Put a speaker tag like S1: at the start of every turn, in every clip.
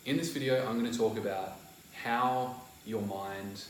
S1: In this video, I'm going to talk about how your mind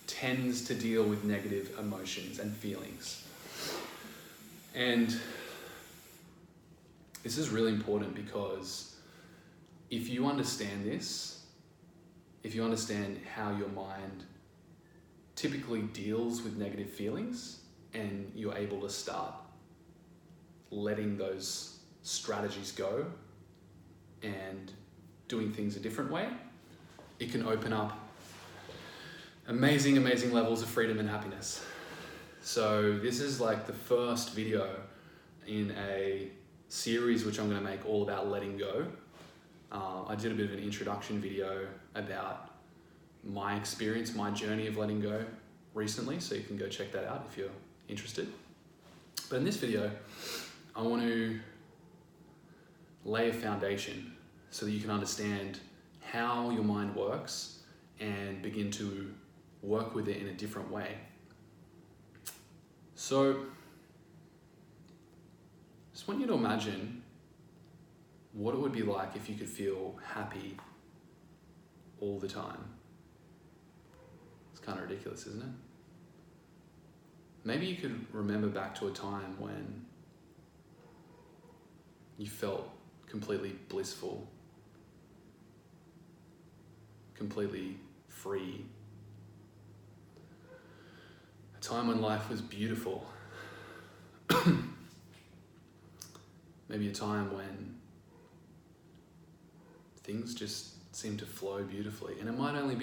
S1: tends to deal with negative emotions and feelings. And this is really important because if you understand this, if you understand how your mind typically deals with negative feelings and you're able to start letting those strategies go and doing things a different way, it can open up amazing, amazing levels of freedom and happiness. So this is like the first video in a series which I'm going to make all about letting go. I did a bit of an introduction video about my experience, my journey of letting go recently, so you can go check that out if you're interested. But in this video, I want to lay a foundation so that you can understand how your mind works and begin to work with it in a different way. So, just want you to imagine what it would be like if you could feel happy all the time. It's kind of ridiculous, isn't it? Maybe you could remember back to a time when you felt completely blissful, completely free. A time when life was beautiful. Maybe a time when things just seemed to flow beautifully. And it might have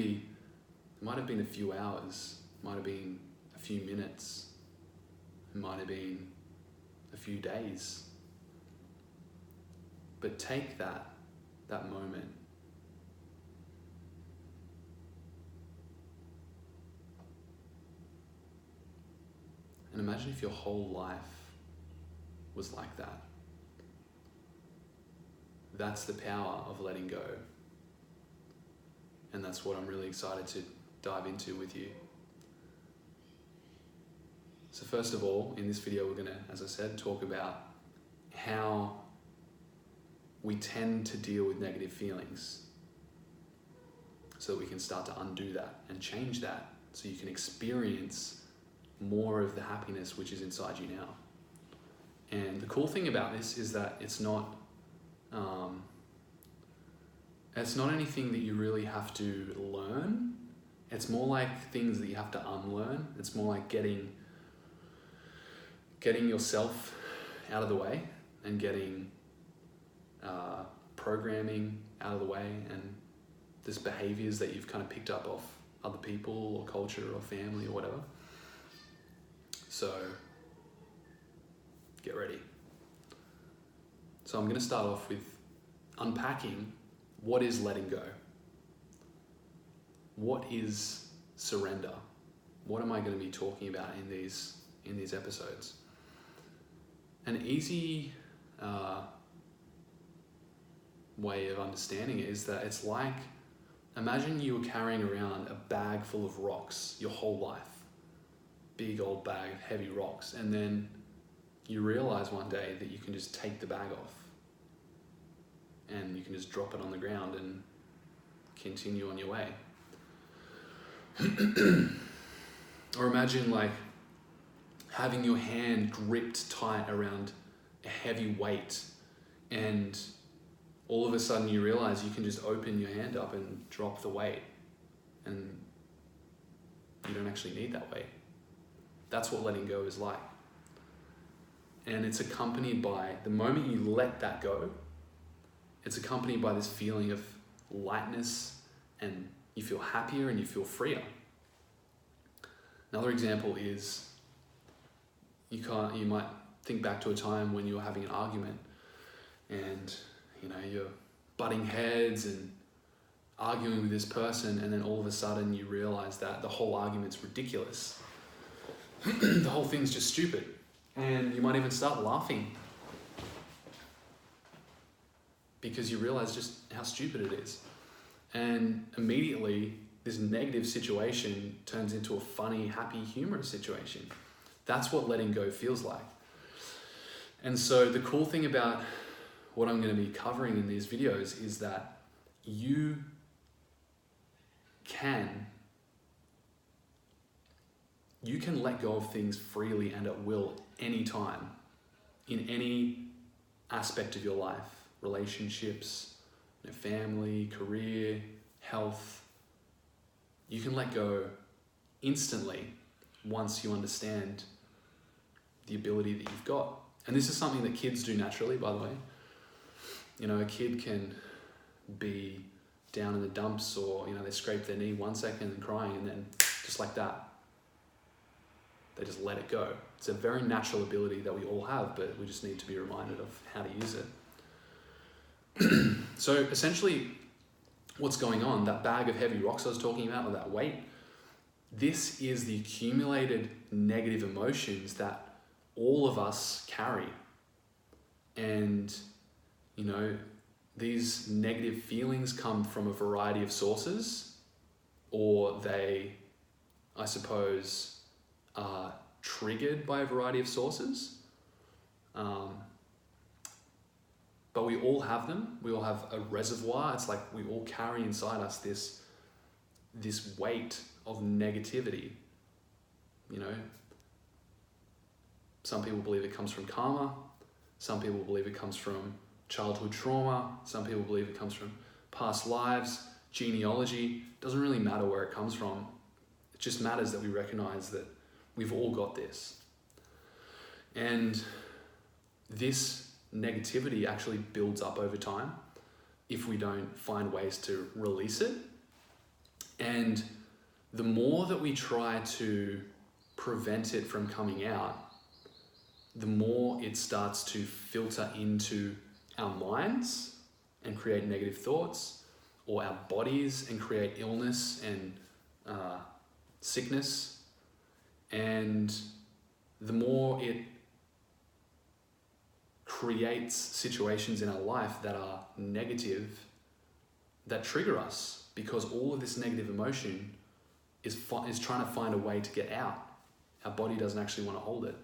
S1: been a few hours, might have been a few minutes, it might have been a few days. But take that moment and imagine if your whole life was like that. That's the power of letting go. And that's what I'm really excited to dive into with you. So first of all, in this video, we're going to, as I said, talk about how we tend to deal with negative feelings so that we can start to undo that and change that so you can experience more of the happiness which is inside you now. And the cool thing about this is that it's not anything that you really have to learn. It's more like things that you have to unlearn. It's more like getting yourself out of the way and getting programming out of the way and just behaviors that you've kind of picked up off other people or culture or family or whatever. So get ready. So I'm going to start off with unpacking what is letting go. What is surrender? What am I going to be talking about in these episodes? An easy way of understanding it is that it's like, imagine you were carrying around a bag full of rocks your whole life. Big old bag of heavy rocks, and then you realize one day that you can just take the bag off and you can just drop it on the ground and continue on your way. Or imagine like having your hand gripped tight around a heavy weight, and all of a sudden you realize you can just open your hand up and drop the weight, and you don't actually need that weight. That's what letting go is like. And it's accompanied by, the moment you let that go, it's accompanied by this feeling of lightness, and you feel happier and you feel freer. Another example is, you might think back to a time when you were having an argument and you're butting heads and arguing with this person, and then all of a sudden you realize that the whole argument's ridiculous. The whole thing's just stupid. And you might even start laughing because you realize just how stupid it is. And immediately this negative situation turns into a funny, happy, humorous situation. That's what letting go feels like. And so the cool thing about what I'm going to be covering in these videos is that you can let go of things freely and at will anytime in any aspect of your life, relationships, family, career, health. You can let go instantly once you understand the ability that you've got. And this is something that kids do naturally, by the way. A kid can be down in the dumps, or they scrape their knee 1 second and crying, and then just like that, they just let it go. It's a very natural ability that we all have, but we just need to be reminded of how to use it. So essentially, what's going on, that bag of heavy rocks I was talking about, or that weight, this is the accumulated negative emotions that all of us carry. And, these negative feelings come from a variety of sources, or they, I suppose, are triggered by a variety of sources. But we all have them. We all have a reservoir. It's like we all carry inside us this weight of negativity. Some people believe it comes from karma. Some people believe it comes from childhood trauma. Some people believe it comes from past lives, genealogy. Doesn't really matter where it comes from. It just matters that we recognize that we've all got this. And this negativity actually builds up over time if we don't find ways to release it. And the more that we try to prevent it from coming out, the more it starts to filter into our minds and create negative thoughts, or our bodies and create illness and sickness. And the more it creates situations in our life that are negative, that trigger us, because all of this negative emotion is trying to find a way to get out. Our body doesn't actually want to hold it.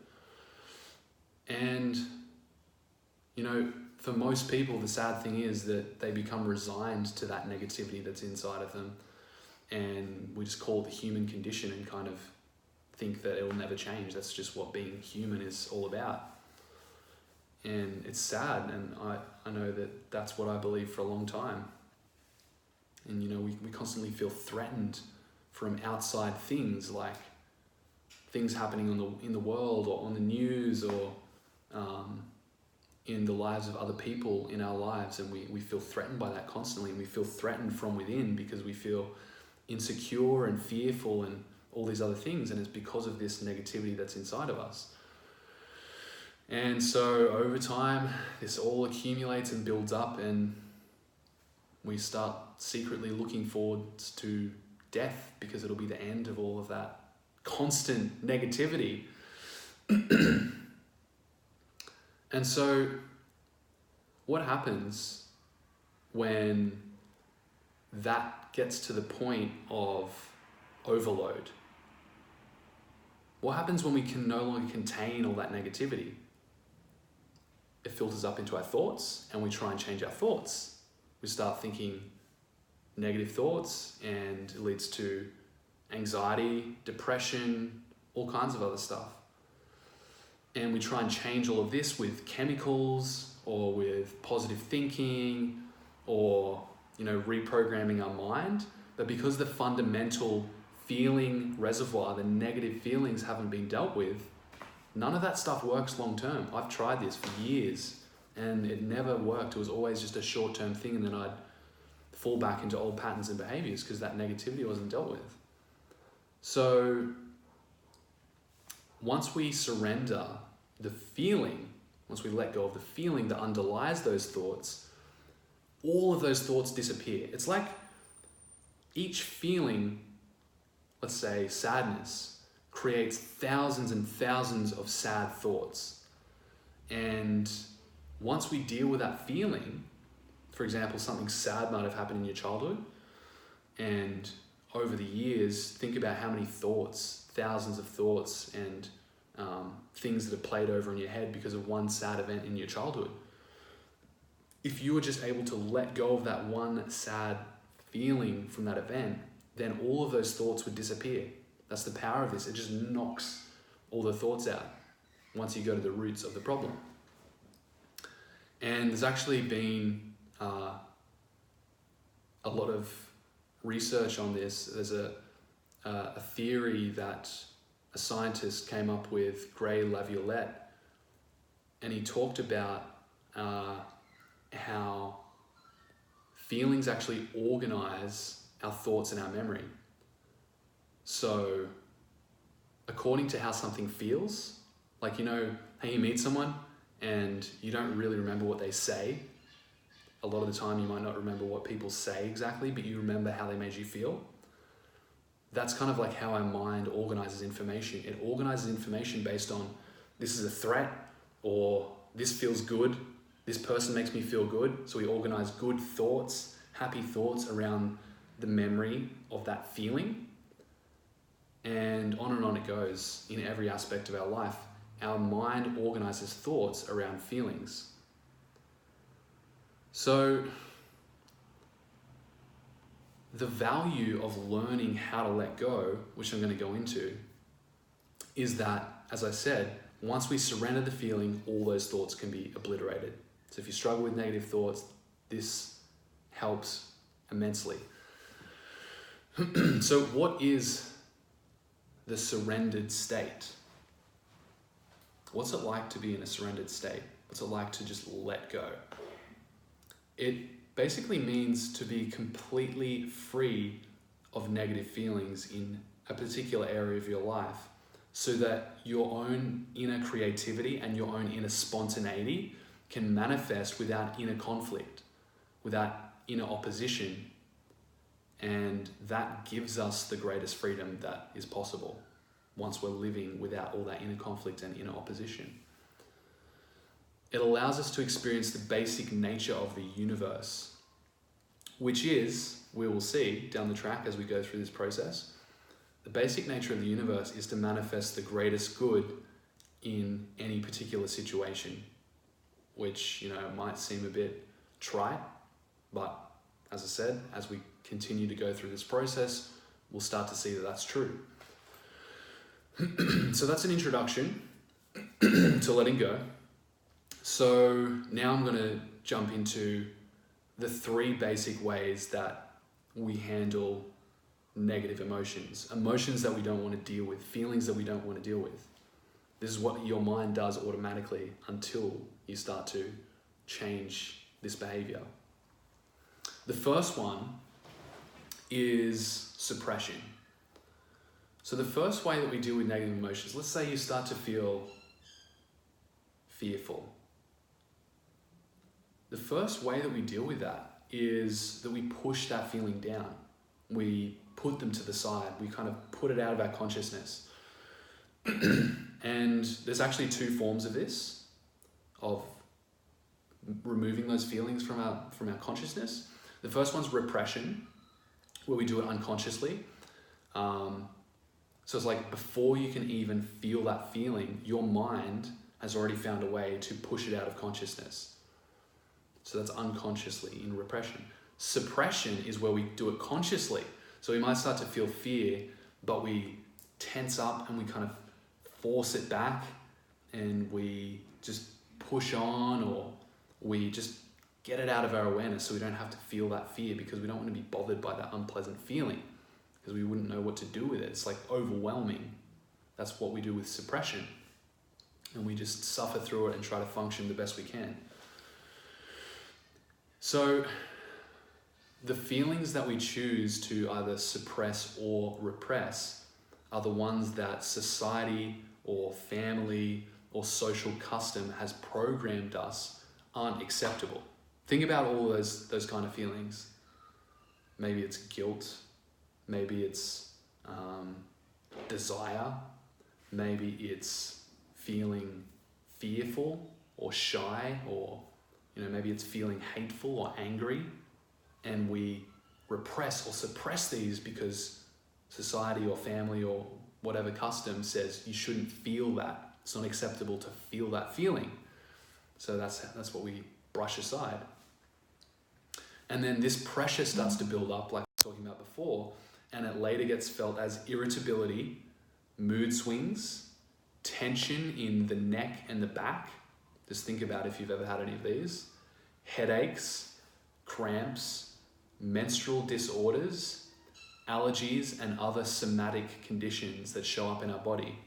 S1: And, for most people, the sad thing is that they become resigned to that negativity that's inside of them. And we just call it the human condition and kind of think that it will never change. That's just what being human is all about. And it's sad, and I know that that's what I believed for a long time. And we constantly feel threatened from outside things, like things happening in the world, or on the news, or in the lives of other people in our lives, and we feel threatened by that constantly, and we feel threatened from within because we feel insecure and fearful and all these other things, and it's because of this negativity that's inside of us. And so over time, this all accumulates and builds up, and we start secretly looking forward to death, because it'll be the end of all of that constant negativity. And so what happens when that gets to the point of overload? What happens when we can no longer contain all that negativity? It filters up into our thoughts, and we try and change our thoughts. We start thinking negative thoughts, and it leads to anxiety, depression, all kinds of other stuff. And we try and change all of this with chemicals, or with positive thinking, or reprogramming our mind. But because the fundamental feeling reservoir, the negative feelings, haven't been dealt with, none of that stuff works long term. I've tried this for years and it never worked. It was always just a short-term thing, and then I'd fall back into old patterns and behaviors because that negativity wasn't dealt with. So once we surrender the feeling, once we let go of the feeling that underlies those thoughts, all of those thoughts disappear. It's like each feeling, let's say sadness, creates thousands and thousands of sad thoughts. And once we deal with that feeling, for example, something sad might have happened in your childhood, and over the years, think about how many thoughts, thousands of thoughts, and things that have played over in your head because of one sad event in your childhood. if you were just able to let go of that one sad feeling from that event, then all of those thoughts would disappear. That's the power of this. It just knocks all the thoughts out once you go to the roots of the problem. And there's actually been a lot of research on this. There's a theory that a scientist came up with, Gray Laviolette, and he talked about how feelings actually organize our thoughts and our memory. So according to how something feels, like, you know, how you meet someone and you don't really remember what they say. A lot of the time you might not remember what people say exactly, but you remember how they made you feel. That's kind of like how our mind organizes information. It organizes information based on, this is a threat, or this feels good, this person makes me feel good. So we organize good thoughts, happy thoughts around the memory of that feeling. And on it goes in every aspect of our life. Our mind organizes thoughts around feelings. So the value of learning how to let go, which I'm going to go into, is that, as I said, once we surrender the feeling, all those thoughts can be obliterated. So if you struggle with negative thoughts, this helps immensely. So what is the surrendered state? What's it like to be in a surrendered state? What's it like to just let go? It basically means to be completely free of negative feelings in a particular area of your life, so that your own inner creativity and your own inner spontaneity can manifest without inner conflict, without inner opposition. And that gives us the greatest freedom that is possible once we're living without all that inner conflict and inner opposition. It allows us to experience the basic nature of the universe, which is, we will see down the track as we go through this process, the basic nature of the universe is to manifest the greatest good in any particular situation, which, you know, might seem a bit trite, but as I said, as we continue to go through this process, we'll start to see that that's true. So that's an introduction to letting go. So now I'm going to jump into the 3 basic ways that we handle negative emotions that we don't want to deal with, feelings that we don't want to deal with. This is what your mind does automatically until you start to change this behavior. The first one is suppression. So the first way that we deal with negative emotions, let's say you start to feel fearful. The first way that we deal with that is that we push that feeling down. We put them to the side. We kind of put it out of our consciousness. And there's actually 2 forms of this, of removing those feelings from our consciousness. The first one's repression, where we do it unconsciously. So it's like before you can even feel that feeling, your mind has already found a way to push it out of consciousness. So that's unconsciously in repression. Suppression is where we do it consciously. So we might start to feel fear, but we tense up and we kind of force it back, and we just push on, or we just get it out of our awareness so we don't have to feel that fear, because we don't want to be bothered by that unpleasant feeling, because we wouldn't know what to do with it. It's like overwhelming. That's what we do with suppression. And we just suffer through it and try to function the best we can. So the feelings that we choose to either suppress or repress are the ones that society or family or social custom has programmed us aren't acceptable. Think about all those kind of feelings. Maybe it's guilt, maybe it's desire, maybe it's feeling fearful or shy, or maybe it's feeling hateful or angry, and we repress or suppress these because society or family or whatever custom says you shouldn't feel that. It's not acceptable to feel that feeling. So that's what we brush aside. And then this pressure starts to build up, like I was talking about before, and it later gets felt as irritability, mood swings, tension in the neck and the back. Just think about if you've ever had any of these. Headaches, cramps, menstrual disorders, allergies, and other somatic conditions that show up in our body.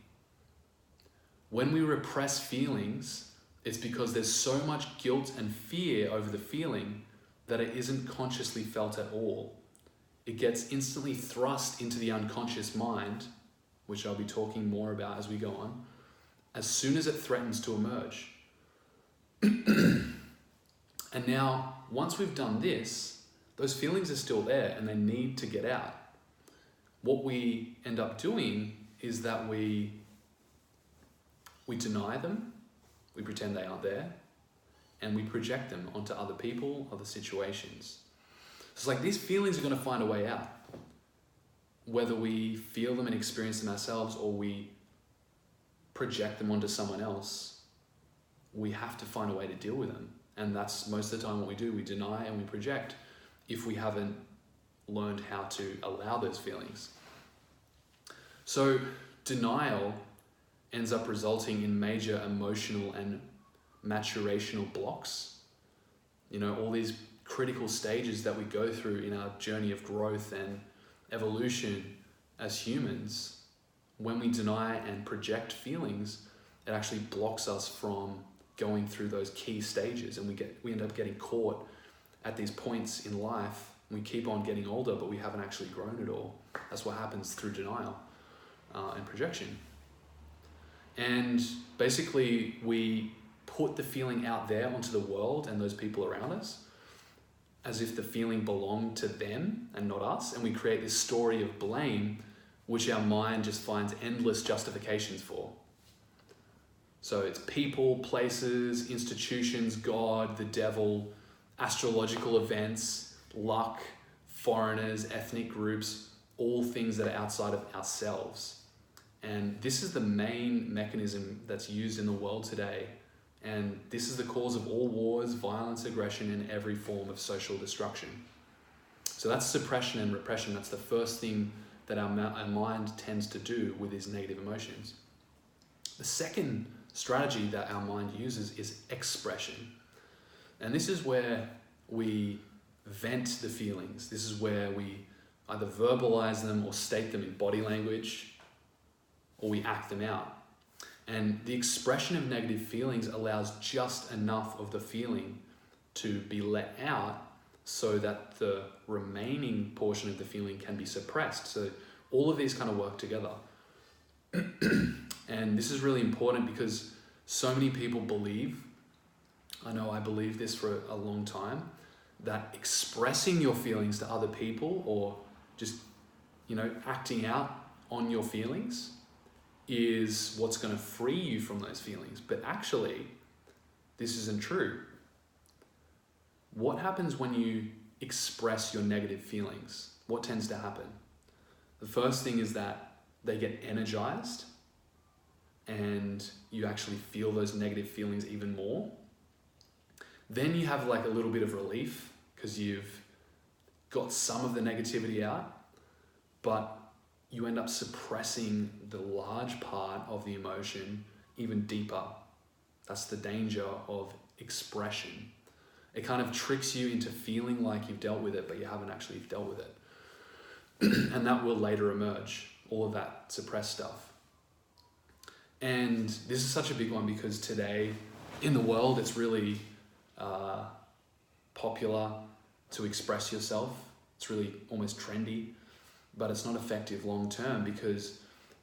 S1: When we repress feelings, it's because there's so much guilt and fear over the feeling that it isn't consciously felt at all. It gets instantly thrust into the unconscious mind, which I'll be talking more about as we go on, as soon as it threatens to emerge. And now, once we've done this, those feelings are still there and they need to get out. What we end up doing is that we deny them, we pretend they aren't there, and we project them onto other people, other situations. It's like these feelings are going to find a way out. Whether we feel them and experience them ourselves or we project them onto someone else, we have to find a way to deal with them. And that's most of the time what we do. We deny and we project if we haven't learned how to allow those feelings. So denial ends up resulting in major emotional and maturational blocks. You know, all these critical stages that we go through in our journey of growth and evolution as humans. When we deny and project feelings, it actually blocks us from going through those key stages, and we end up getting caught at these points in life. We keep on getting older, but we haven't actually grown at all. That's what happens through denial and projection. And basically, we put the feeling out there onto the world and those people around us as if the feeling belonged to them and not us. And we create this story of blame, which our mind just finds endless justifications for. So it's people, places, institutions, God, the devil, astrological events, luck, foreigners, ethnic groups, all things that are outside of ourselves. And this is the main mechanism that's used in the world today. And this is the cause of all wars, violence, aggression, and every form of social destruction. So that's suppression and repression. That's the first thing that our mind tends to do with these negative emotions. The second strategy that our mind uses is expression. And this is where we vent the feelings. This is where we either verbalize them or state them in body language, or we act them out. And the expression of negative feelings allows just enough of the feeling to be let out so that the remaining portion of the feeling can be suppressed. So all of these kind of work together. And this is really important because so many people believe, I know I believed this for a long time, that expressing your feelings to other people or just, acting out on your feelings is what's going to free you from those feelings. But actually, this isn't true. What happens when you express your negative feelings? What tends to happen? The first thing is that they get energized and you actually feel those negative feelings even more. Then you have like a little bit of relief because you've got some of the negativity out, but you end up suppressing the large part of the emotion even deeper. That's the danger of expression. It kind of tricks you into feeling like you've dealt with it, but you haven't actually dealt with it. And that will later emerge, all of that suppressed stuff. And this is such a big one because today in the world, it's really popular to express yourself. It's really almost trendy, but it's not effective long term because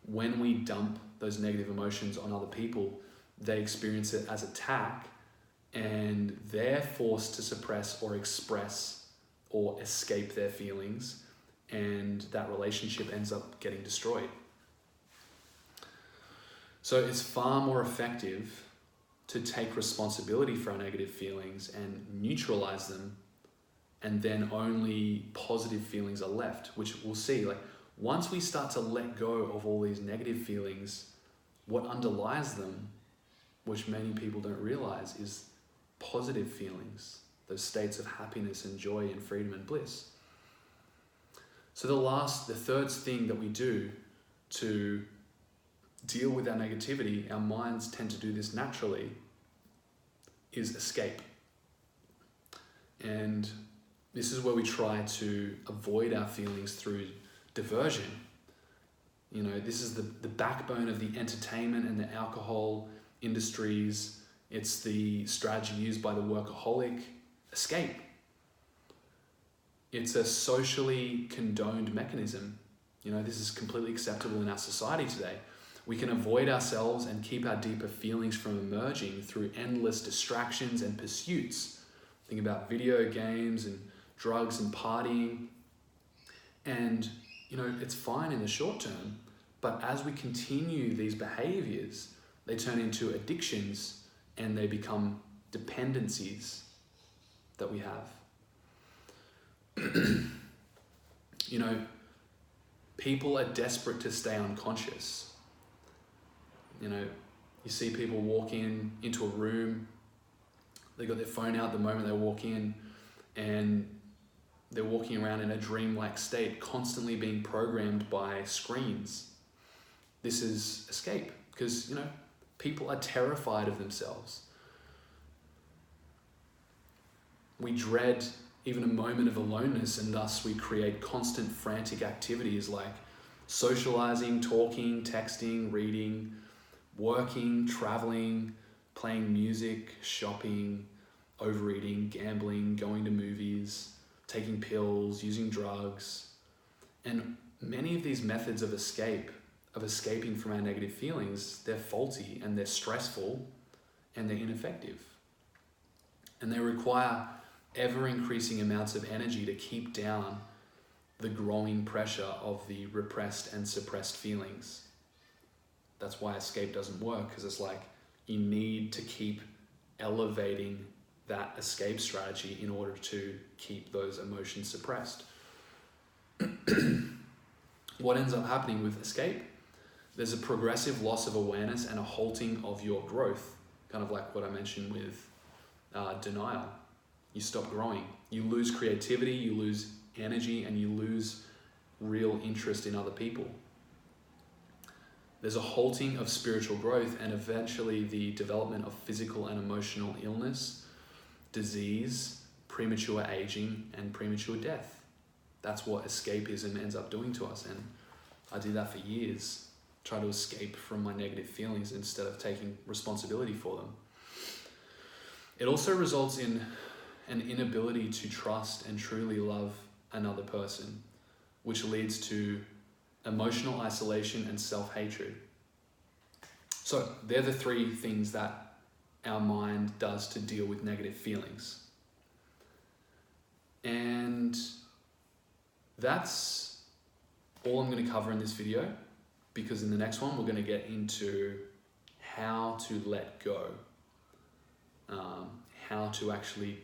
S1: when we dump those negative emotions on other people, they experience it as attack and they're forced to suppress or express or escape their feelings, and that relationship ends up getting destroyed. So it's far more effective to take responsibility for our negative feelings and neutralize them, and then only positive feelings are left, which we'll see. Like once we start to let go of all these negative feelings, what underlies them, which many people don't realize, is positive feelings, those states of happiness and joy and freedom and bliss. So the third thing that we do to deal with our negativity, our minds tend to do this naturally, is escape. And this is where we try to avoid our feelings through diversion. This is the backbone of the entertainment and the alcohol industries. It's the strategy used by the workaholic. Escape. It's a socially condoned mechanism. This is completely acceptable in our society today. We can avoid ourselves and keep our deeper feelings from emerging through endless distractions and pursuits. Think about video games and drugs and partying. And, it's fine in the short term, but as we continue these behaviors, they turn into addictions and they become dependencies that we have. People are desperate to stay unconscious. You see people walk into a room, they got their phone out the moment they walk in, and they're walking around in a dreamlike state, constantly being programmed by screens. This is escape, because, people are terrified of themselves. We dread even a moment of aloneness, and thus we create constant frantic activities like socializing, talking, texting, reading, working, traveling, playing music, shopping, overeating, gambling, going to movies, taking pills, using drugs. And many of these methods of escaping from our negative feelings, they're faulty and they're stressful and they're ineffective. And they require ever-increasing amounts of energy to keep down the growing pressure of the repressed and suppressed feelings. That's why escape doesn't work, because it's like you need to keep elevating that escape strategy in order to keep those emotions suppressed. What ends up happening with escape? There's a progressive loss of awareness and a halting of your growth, kind of like what I mentioned with denial. You stop growing. You lose creativity, you lose energy, and you lose real interest in other people. There's a halting of spiritual growth and eventually the development of physical and emotional illness, disease, premature aging, and premature death. That's what escapism ends up doing to us. And I did that for years, try to escape from my negative feelings instead of taking responsibility for them. It also results in an inability to trust and truly love another person, which leads to emotional isolation and self-hatred. So they're the three things that our mind does to deal with negative feelings. And that's all I'm going to cover in this video, because in the next one we're going to get into how to let go, how to actually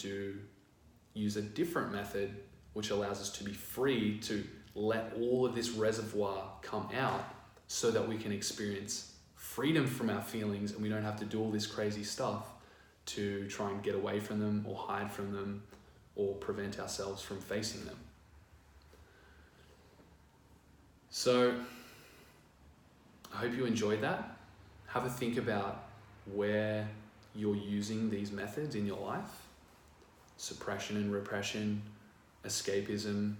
S1: use a different method which allows us to be free to let all of this reservoir come out so that we can experience freedom from our feelings and we don't have to do all this crazy stuff to try and get away from them or hide from them or prevent ourselves from facing them. So I hope you enjoyed that. Have a think about where you're using these methods in your life: suppression and repression, escapism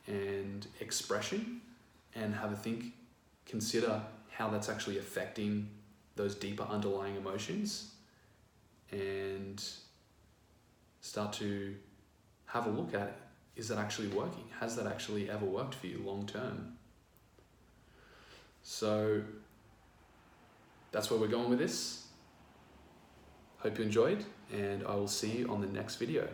S1: and expression, and have a think, consider how that's actually affecting those deeper underlying emotions, and start to have a look at it. Is that actually working? Has that actually ever worked for you long term? So that's where we're going with this. Hope you enjoyed, and I will see you on the next video.